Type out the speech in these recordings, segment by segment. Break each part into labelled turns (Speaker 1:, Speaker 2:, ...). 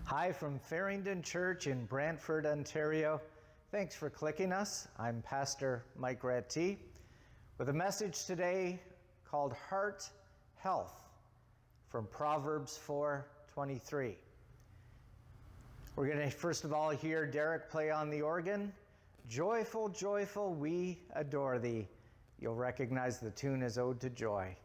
Speaker 1: Hi from Farringdon Church in Brantford, Ontario. Thanks for clicking us. I'm Pastor Mike Rattee with a message today called Heart Health from Proverbs 4:23. We're going to first of all hear Derek play on the organ. Joyful, joyful, we adore thee. You'll recognize the tune as Ode to Joy.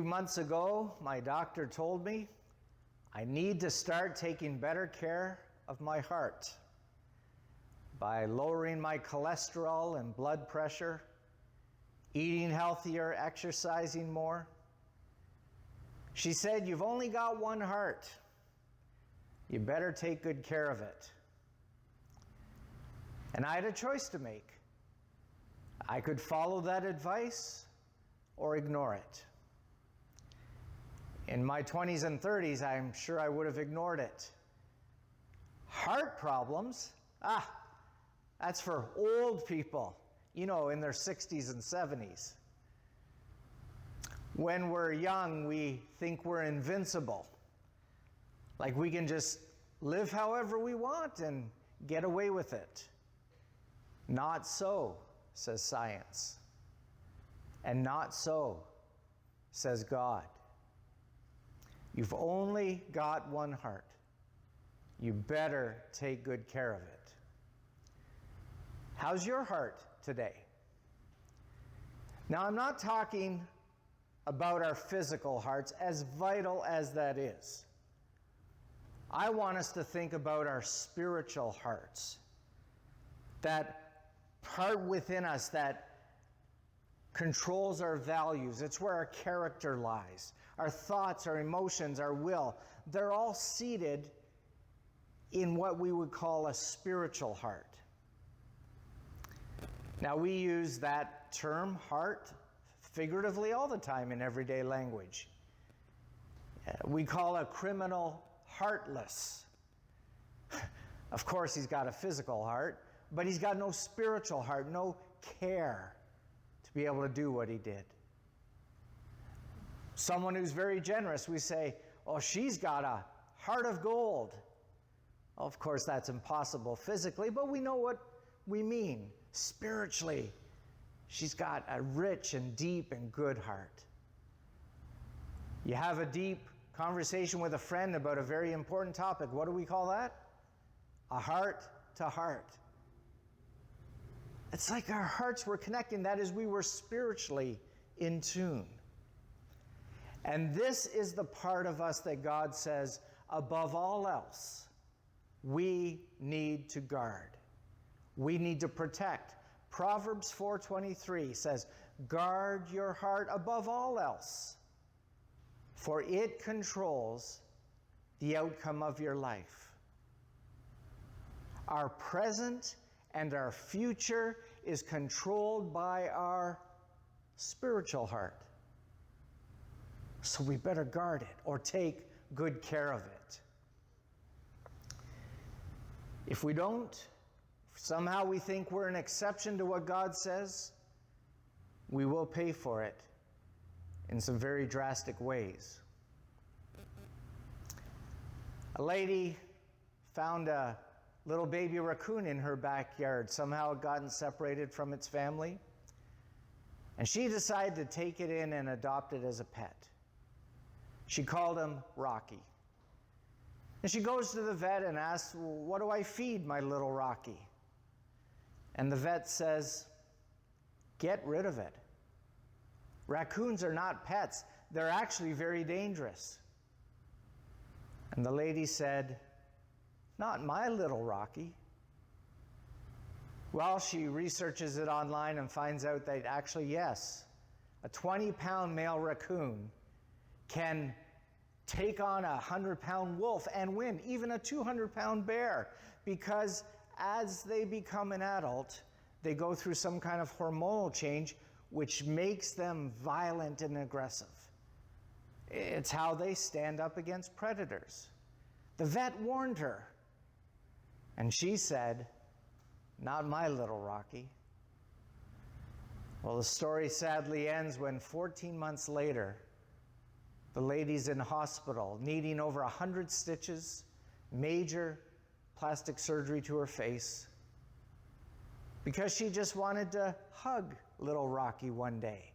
Speaker 1: Months ago, my doctor told me I need to start taking better care of my heart by lowering my cholesterol and blood pressure, eating healthier, exercising more. She said, "You've only got one heart. You better take good care of it." And I had a choice to make. I could follow that advice or ignore it. In my 20s and 30s, I'm sure I would have ignored it. Heart problems? That's for old people, in their 60s and 70s. When we're young, we think we're invincible. Like we can just live however we want and get away with it. Not so, says science. And not so, says God. You've only got one heart. You better take good care of it. How's your heart today? Now, I'm not talking about our physical hearts, as vital as that is. I want us to think about our spiritual hearts. That part within us that controls our values. It's where our character lies. Our thoughts, our emotions, our will, they're all seated in what we would call a spiritual heart. Now, we use that term, heart, figuratively all the time in everyday language. We call a criminal heartless. Of course, he's got a physical heart, but he's got no spiritual heart, no care to be able to do what he did. Someone who's very generous, we say, "Oh, she's got a heart of gold." Well, of course, that's impossible physically, but we know what we mean. Spiritually, she's got a rich and deep and good heart. You have a deep conversation with a friend about a very important topic. What do we call that? A heart to heart. It's like our hearts were connecting. That is, we were spiritually in tune. And this is the part of us that God says, above all else, we need to guard. We need to protect. Proverbs 4:23 says, "Guard your heart above all else, for it controls the outcome of your life." Our present and our future is controlled by our spiritual heart. So we better guard it or take good care of it. If we don't, somehow we think we're an exception to what God says, we will pay for it in some very drastic ways. A lady found a little baby raccoon in her backyard. Somehow it gotten separated from its family. And she decided to take it in and adopt it as a pet. She called him Rocky. And she goes to the vet and asks, well, what do I feed my little Rocky? And the vet says, get rid of it. Raccoons are not pets. They're actually very dangerous. And the lady said, not my little Rocky. Well, she researches it online and finds out that actually, yes, a 20-pound male raccoon can take on a 100-pound wolf and win, even a 200-pound bear, because as they become an adult, they go through some kind of hormonal change which makes them violent and aggressive. It's how they stand up against predators. The vet warned her, and she said, not my little Rocky. Well, the story sadly ends when 14 months later, the lady's in hospital, needing over 100 stitches, major plastic surgery to her face, because she just wanted to hug little Rocky one day.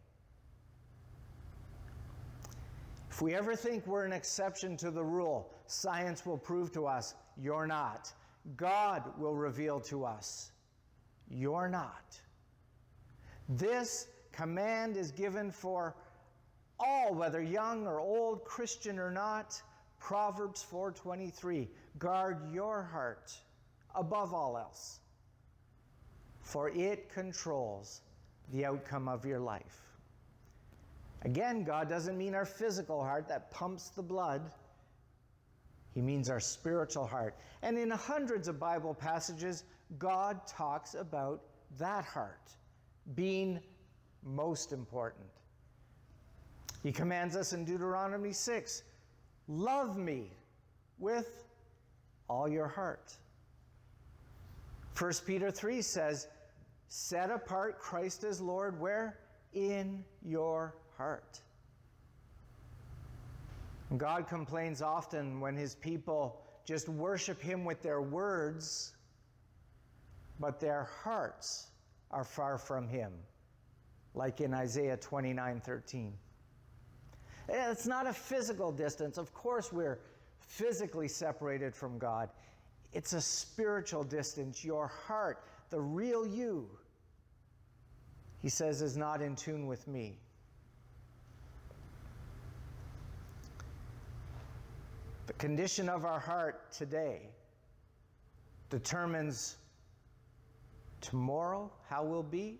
Speaker 1: If we ever think we're an exception to the rule, science will prove to us you're not. God will reveal to us you're not. This command is given for all, whether young or old, Christian or not. Proverbs 4:23, guard your heart above all else, for it controls the outcome of your life. Again, God doesn't mean our physical heart that pumps the blood. He means our spiritual heart. And in hundreds of Bible passages, God talks about that heart being most important. He commands us in Deuteronomy 6, love me with all your heart. 1 Peter 3 says, set apart Christ as Lord, where? In your heart. God complains often when his people just worship him with their words, but their hearts are far from him, like in Isaiah 29:13. It's not a physical distance. Of course we're physically separated from God. It's a spiritual distance. Your heart, the real you, he says, is not in tune with me. The condition of our heart today determines tomorrow how we'll be,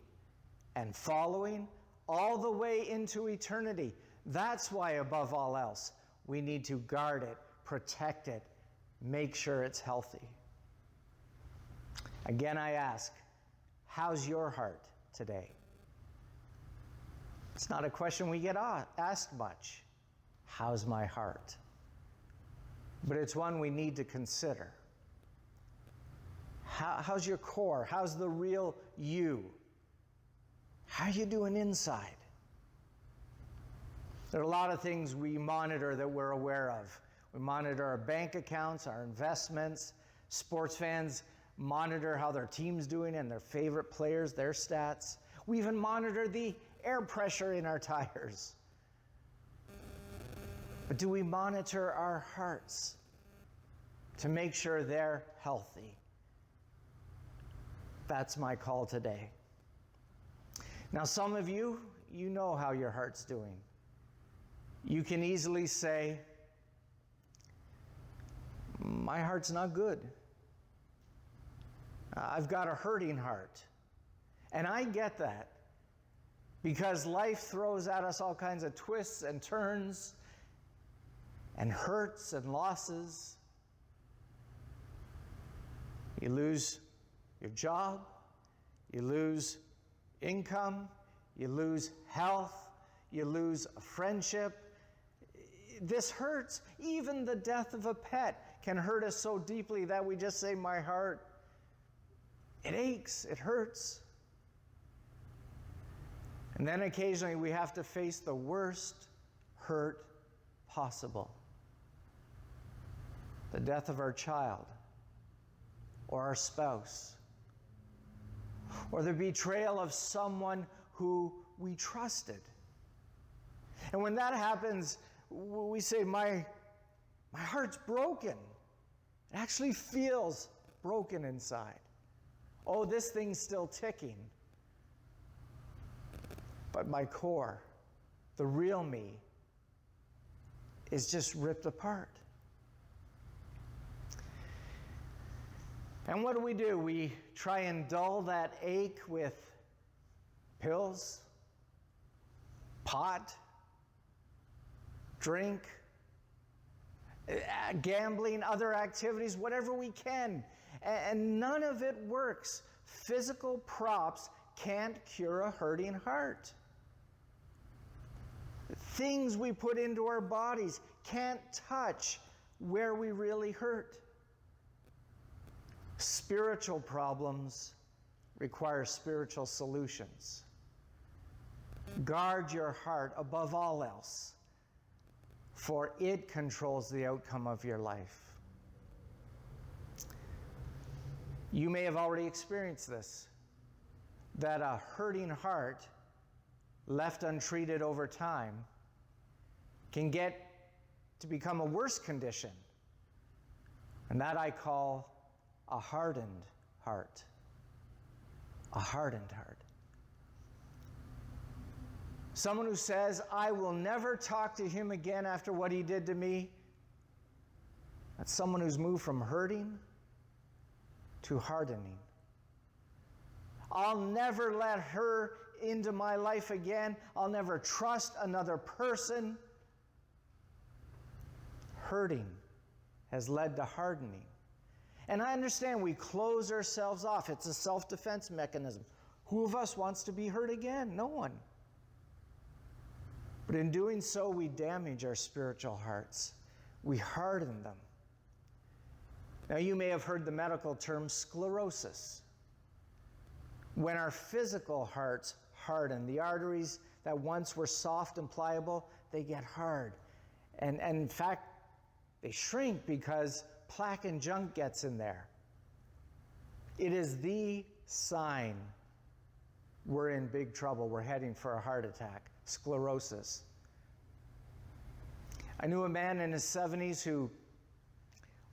Speaker 1: and following all the way into eternity. That's why, above all else, we need to guard it, protect it, make sure it's healthy. Again, I ask, how's your heart today? It's not a question we get asked much. How's my heart? But it's one we need to consider. How's your core? How's the real you? How are you doing inside? There are a lot of things we monitor that we're aware of. We monitor our bank accounts, our investments. Sports fans monitor how their team's doing and their favorite players, their stats. We even monitor the air pressure in our tires. But do we monitor our hearts to make sure they're healthy? That's my call today. Now, some of you know how your heart's doing. You can easily say, my heart's not good. I've got a hurting heart. And I get that, because life throws at us all kinds of twists and turns and hurts and losses. You lose your job, you lose income, you lose health, you lose a friendship. This hurts. Even the death of a pet can hurt us so deeply that we just say, my heart, it aches, it hurts. And then occasionally we have to face the worst hurt possible. The death of our child, or our spouse, or the betrayal of someone who we trusted. And when that happens, we say, my heart's broken. It actually feels broken inside. Oh, this thing's still ticking. But my core, the real me, is just ripped apart. And what do? We try and dull that ache with pills, pot, drink, gambling, other activities, whatever we can. And none of it works. Physical props can't cure a hurting heart. Things we put into our bodies can't touch where we really hurt. Spiritual problems require spiritual solutions. Guard your heart above all else, for it controls the outcome of your life. You may have already experienced this, that a hurting heart, left untreated over time, can get to become a worse condition. And that I call a hardened heart. A hardened heart. Someone who says, I will never talk to him again after what he did to me. That's someone who's moved from hurting to hardening. I'll never let her into my life again. I'll never trust another person. Hurting has led to hardening. And I understand we close ourselves off. It's a self-defense mechanism. Who of us wants to be hurt again? No one. But in doing so, we damage our spiritual hearts. We harden them. Now, you may have heard the medical term sclerosis. When our physical hearts harden, the arteries that once were soft and pliable, they get hard. And in fact, they shrink because plaque and junk gets in there. It is the sign we're in big trouble. We're heading for a heart attack. Sclerosis. I knew a man in his 70s who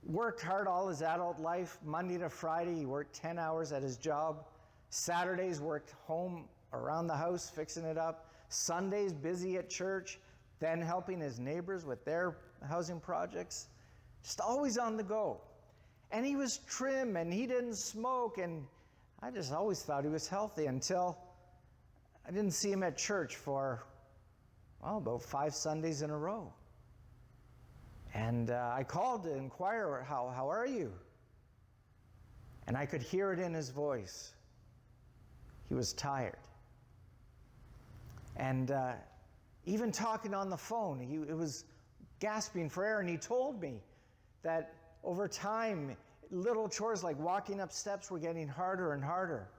Speaker 1: worked hard all his adult life. Monday to Friday, he worked 10 hours at his job. Saturdays, worked home around the house, fixing it up. Sundays, busy at church, then helping his neighbors with their housing projects. Just always on the go. And he was trim, and he didn't smoke, and I just always thought he was healthy until I didn't see him at church for, about 5 Sundays in a row. And I called to inquire, how are you? And I could hear it in his voice. He was tired. And even talking on the phone, he was gasping for air, and he told me that over time, little chores like walking up steps were getting harder and harder.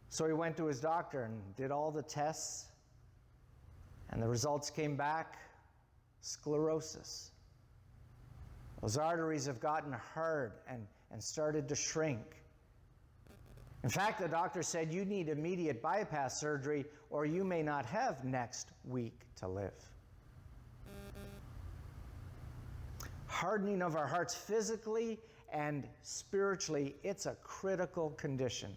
Speaker 1: So he went to his doctor and did all the tests, and the results came back, sclerosis. Those arteries have gotten hard and started to shrink. In fact, the doctor said you need immediate bypass surgery or you may not have next week to live. Hardening of our hearts physically and spiritually, it's a critical condition.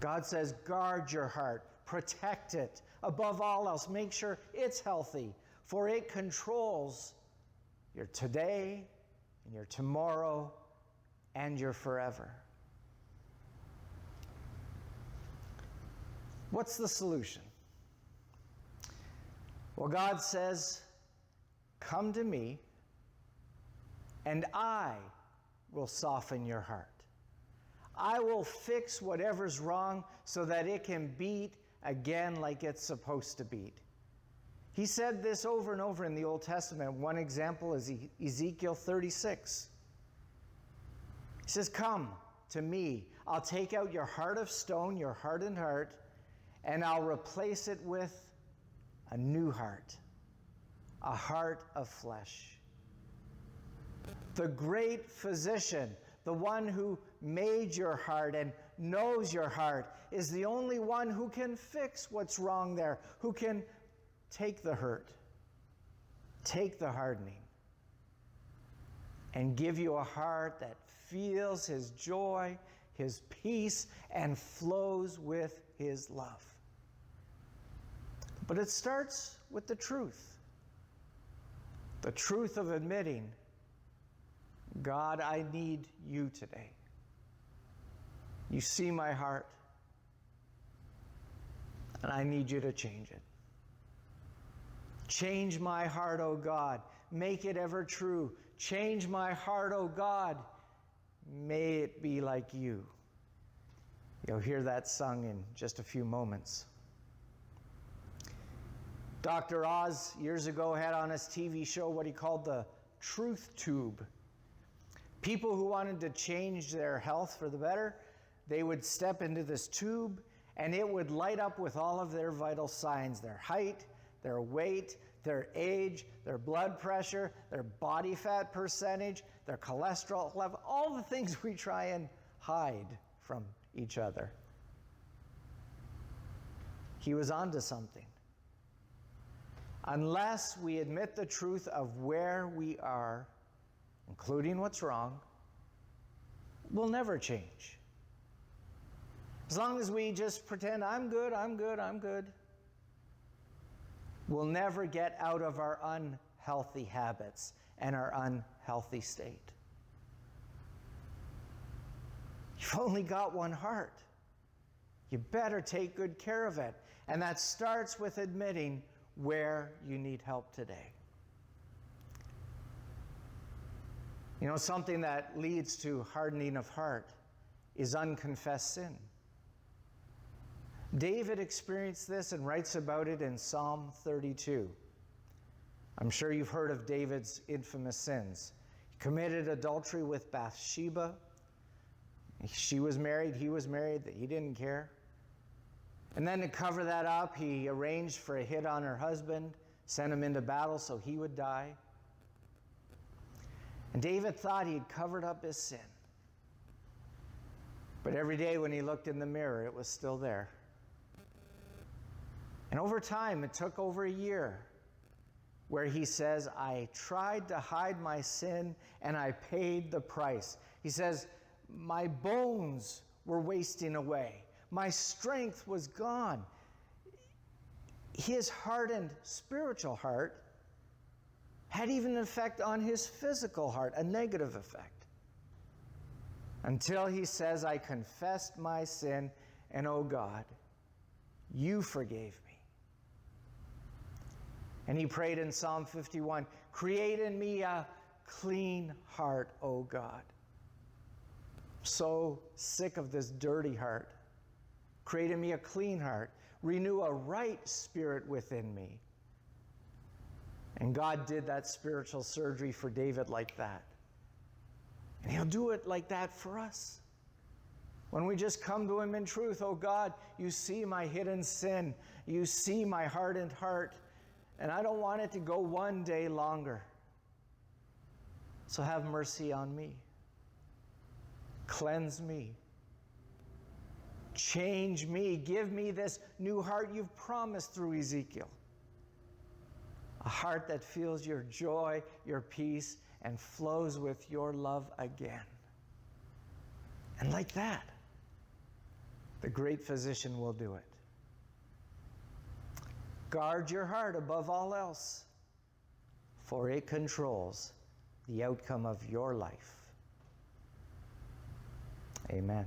Speaker 1: God says, guard your heart, protect it. Above all else, make sure it's healthy, for it controls your today and your tomorrow and your forever. What's the solution? Well, God says, come to me, and I will soften your heart. I will fix whatever's wrong so that it can beat again like it's supposed to beat. He said this over and over in the Old Testament. One example is Ezekiel 36. He says, come to me. I'll take out your heart of stone, your hardened heart, and I'll replace it with a new heart, a heart of flesh. The great physician, the one who made your heart and knows your heart, is the only one who can fix what's wrong there, who can take the hurt, take the hardening, and give you a heart that feels his joy, his peace, and flows with his love. But it starts with the truth of admitting, God, I need you today. You see my heart, and I need you to change it. Change my heart, O God. Make it ever true. Change my heart, O God. May it be like you. You'll hear that sung in just a few moments. Dr. Oz, years ago, had on his TV show what he called the Truth Tube. People who wanted to change their health for the better, they would step into this tube, and it would light up with all of their vital signs: their height, their weight, their age, their blood pressure, their body fat percentage, their cholesterol level, all the things we try and hide from each other. He was onto something. Unless we admit the truth of where we are, including what's wrong, we'll never change. As long as we just pretend, I'm good, we'll never get out of our unhealthy habits and our unhealthy state. You've only got one heart. You better take good care of it. And that starts with admitting where you need help today. You know, something that leads to hardening of heart is unconfessed sin. David experienced this and writes about it in Psalm 32. I'm sure you've heard of David's infamous sins. He committed adultery with Bathsheba. She was married, he was married, he didn't care. And then to cover that up, he arranged for a hit on her husband, sent him into battle so he would die. And David thought he'd covered up his sin. But every day when he looked in the mirror, it was still there. And over time, it took over a year, where he says, I tried to hide my sin and I paid the price. He says, my bones were wasting away. My strength was gone. His hardened spiritual heart had even an effect on his physical heart, a negative effect. Until he says, I confessed my sin, and oh God, you forgave me. And he prayed in Psalm 51, create in me a clean heart, O God. So sick of this dirty heart. Create in me a clean heart. Renew a right spirit within me. And God did that spiritual surgery for David like that. And he'll do it like that for us. When we just come to him in truth, oh God, you see my hidden sin. You see my hardened heart. And I don't want it to go one day longer. So have mercy on me. Cleanse me. Change me. Give me this new heart you've promised through Ezekiel. A heart that feels your joy, your peace, and flows with your love again. And like that, the great physician will do it. Guard your heart above all else, for it controls the outcome of your life. Amen.